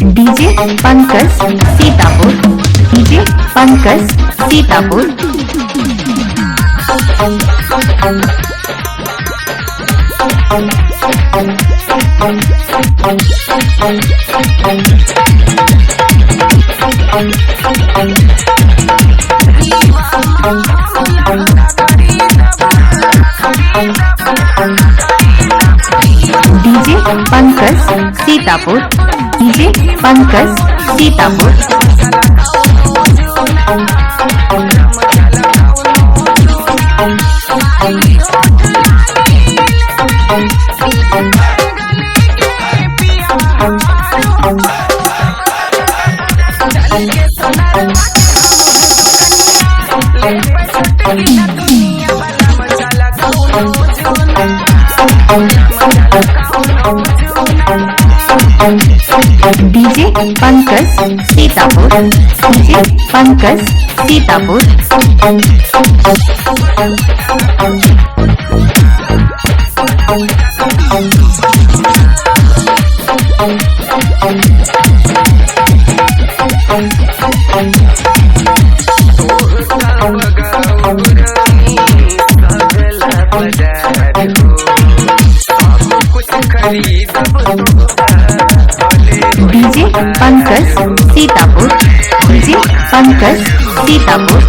DJ Pankaj Sitapur, DJ Pankaj Sitapur. DJ Pankaj Sitapur, DJ Pankaj Sitapur. DJ Pankaj Sitapur, DJ Pankaj Sitapur. DJ Pankaj Sitapur, DJ Pankaj Sitapur.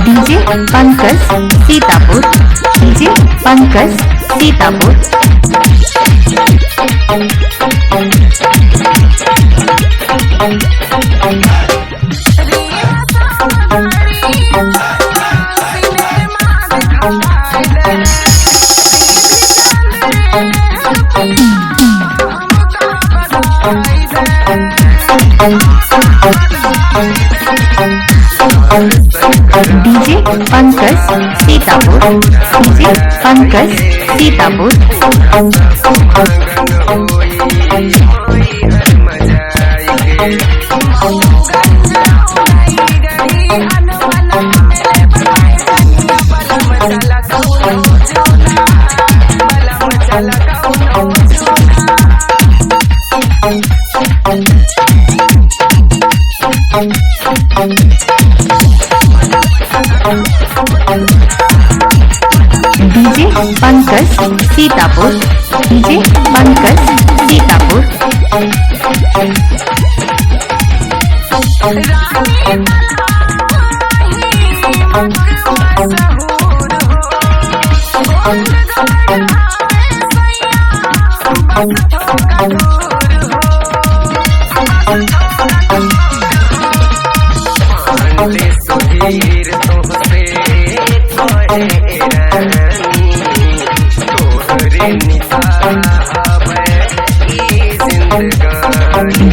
DJ Pankaj Sitapur, DJ Pankaj Sitapur. DJ Pankaj Sitapur, DJ Pankaj Sitapur. DJ Pankaj Sitapur, DJ Pankaj Sitapur.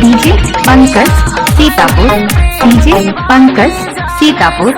DJ Pankaj Sitapur, DJ Pankaj Sitapur.